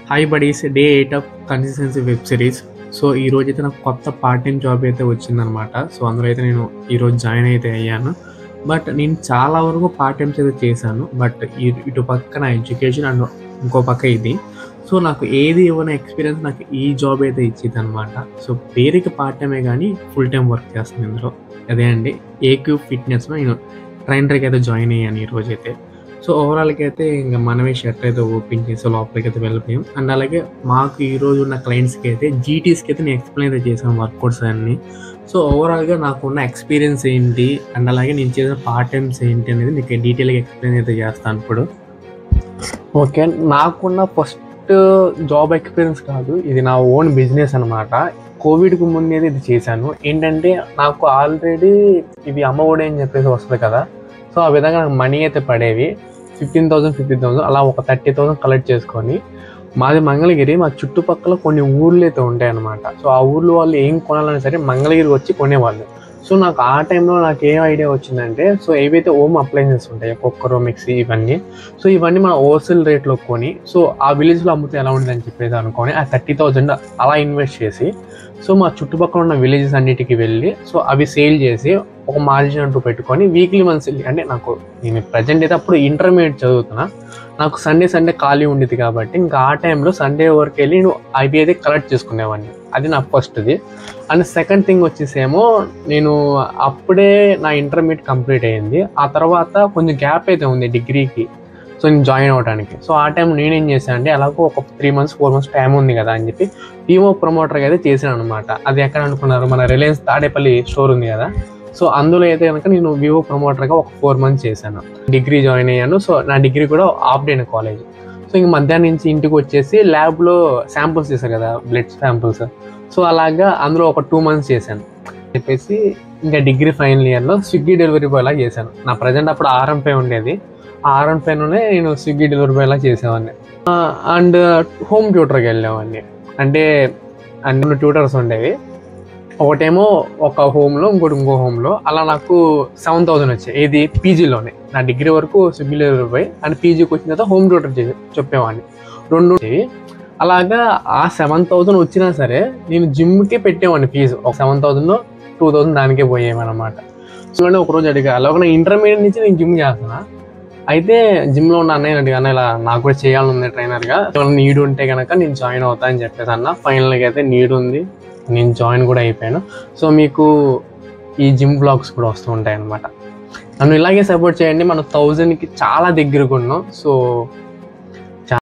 Hi buddies, day 8 of consistency web series. So ఈరోజు అయితే నాకు కొత్త పార్ట్ టైం జాబ్ అయితే వచ్చిందనమాట. సో అందులో అయితే నేను ఈరోజు జాయిన్ అయితే అయ్యాను. బట్ నేను చాలా వరకు పార్ట్ టైమ్స్ అయితే చేశాను. బట్ ఇటు పక్క నా ఎడ్యుకేషన్ అండ్ ఇంకో పక్క ఇది. సో నాకు ఏది ఇవ్వని ఎక్స్పీరియన్స్ నాకు ఈ జాబ్ అయితే ఇచ్చింది అనమాట. సో పేరుకి పార్ట్ టైమే కానీ ఫుల్ టైం వర్క్ చేస్తాను ఇందులో. అదే అండి, ఏక్యూ ఫిట్నెస్లో నేను ట్రైనర్కి అయితే జాయిన్ అయ్యాను ఈరోజు అయితే. సో ఓవరాల్‌గా అయితే ఇంక మనమే షర్ట్ అయితే ఓపెన్ చేసి లోపలికైతే వెళ్ళిపోయాం. అండ్ అలాగే మాకు ఈరోజు ఉన్న క్లయింట్స్‌కి అయితే జీటీస్‌కి అయితే నేను ఎక్స్‌ప్లెయిన్ అయితే చేశాను వర్కౌట్స్ అన్నీ. సో ఓవరాల్‌గా నాకున్న ఎక్స్పీరియన్స్ ఏంటి అండ్ అలాగే నేను చేసిన పార్ట్ టైమ్స్ ఏంటి అనేది మీకు డీటెయిల్‌గా ఎక్స్‌ప్లెయిన్ అయితే చేస్తాను ఇప్పుడు. ఓకే, నాకున్న ఫస్ట్ జాబ్ ఎక్స్పీరియన్స్ కాదు, ఇది నా ఓన్ బిజినెస్ అనమాట. కోవిడ్‌కి ముందే ఇది చేశాను. ఏంటంటే నాకు ఆల్రెడీ ఇది అమ్మ ఒడి అని చెప్పేసి వస్తుంది కదా. సో ఆ విధంగా నాకు మనీ అయితే పడేవి. 15,000 అలా ఒక 30,000 కలెక్ట్ చేసుకొని, మాది మంగళగిరి, మా చుట్టుపక్కల కొన్ని ఊర్లు అయితే ఉంటాయన్నమాట. సో ఆ ఊర్లో వాళ్ళు ఏం కొనాలన్నా సరే మంగళగిరికి వచ్చి కొనేవాళ్ళు. సో నాకు ఆ టైంలో నాకు ఏం ఐడియా వచ్చిందంటే, సో ఏవైతే హోమ్ అప్లయన్సెస్ ఉంటాయో కుక్కర్, మిక్సీ ఇవన్నీ, సో ఇవన్నీ మనం హోల్సేల్ రేట్లో కొని సో ఆ విలేజ్లో అమ్మితే ఎలా ఉంటుందని చెప్పేసి అనుకొని ఆ 30,000 అలా ఇన్వెస్ట్ చేసి, సో మా చుట్టుపక్కల ఉన్న విలేజెస్ అన్నిటికీ వెళ్ళి సో అవి సేల్ చేసి ఒక మార్జిన్ అంటూ పెట్టుకొని వీక్లీ మంత్లీ, అంటే నేను ప్రజెంట్ అయితే అప్పుడు ఇంటర్మీడియట్ చదువుతున్నా, నాకు సండే ఖాళీ ఉండేది కాబట్టి ఇంకా ఆ టైంలో సండే వరకు వెళ్ళి అవి అయితే కలెక్ట్ చేసుకునేవాడిని. అది నా ఫస్ట్ది. అండ్ సెకండ్ థింగ్ వచ్చేసేమో, నేను అప్పుడే నా ఇంటర్మీడియట్ కంప్లీట్ అయ్యింది. ఆ తర్వాత కొంచెం గ్యాప్ అయితే ఉంది డిగ్రీకి, సో నేను జాయిన్ అవ్వడానికి. సో ఆ టైం నేనేం చేశాను అంటే, అలాగో ఒక 3 months 4 months టైం ఉంది కదా అని చెప్పి పీఓ ప్రమోటర్గా అయితే చేశాను అనమాట. అది ఎక్కడ అనుకున్నారు, మన రిలయన్స్ తాడేపల్లి స్టోర్ ఉంది కదా, సో అందులో అయితే కనుక నేను వివో ప్రమోటర్గా ఒక 4 months చేశాను. డిగ్రీ జాయిన్ అయ్యాను. సో నా డిగ్రీ కూడా హాఫ్ డే కాలేజ్. సో ఇంక మధ్యాహ్నం నుంచి ఇంటికి వచ్చేసి ల్యాబ్లో శాంపుల్స్ చేశారు కదా, బ్లడ్ శాంపుల్స్. సో అలాగా అందులో ఒక 2 months చేశాను చెప్పేసి ఇంకా డిగ్రీ ఫైనల్ ఇయర్లో స్విగ్గీ డెలివరీ బాయ్ లాగా చేశాను. నా ప్రజెంట్ అప్పుడు ఆర్ఎంపై ఉండేది. ఆ ఆర్ఎంపైలోనే నేను స్విగ్గీ డెలివరీ బాయ్ లాగా చేసేవాడిని. అండ్ హోమ్ ట్యూటర్కి వెళ్ళేవాడిని. అంటే అన్ని ట్యూటర్స్ ఉండేవి. ఒకటేమో ఒక హోమ్లో, ఇంకో హోమ్లో. అలా నాకు 7,000 వచ్చాయి. ఇది పీజీలోనే. నా డిగ్రీ వరకు స్విగ్గీ డెలివరీ బాయ్ అండ్ పీజీకి వచ్చిన తర్వాత హోమ్ ట్యూటర్ చెప్పేవాడిని. 2 వచ్చేవి. అలాగా ఆ 7,000 వచ్చినా సరే నేను జిమ్కి పెట్టేవాడిని ఫీజు. ఒక 7,000 2,000 దానికే పోయేవన్నమాట. సో ఒకరోజు అడిగా, అలాగ నా ఇంటర్మీడియట్ నుంచి నేను జిమ్ చేస్తున్నా. అయితే జిమ్లో ఉన్న అన్నయ్య అడిగాను, ఇలా నాకు కూడా చేయాలనుంది ట్రైనర్గా, నీడ్ ఉంటే కనుక నేను జాయిన్ అవుతా అని చెప్పేసి అన్న. ఫైనల్గా అయితే నీడ్ ఉంది, నేను జాయిన్ కూడా అయిపోయాను. సో మీకు ఈ జిమ్ బ్లాగ్స్ కూడా వస్తూ ఉంటాయి అన్నమాట. నన్ను ఇలాగే సపోర్ట్ చేయండి. మనం 1000కి చాలా దగ్గరకు ఉన్నాం. సో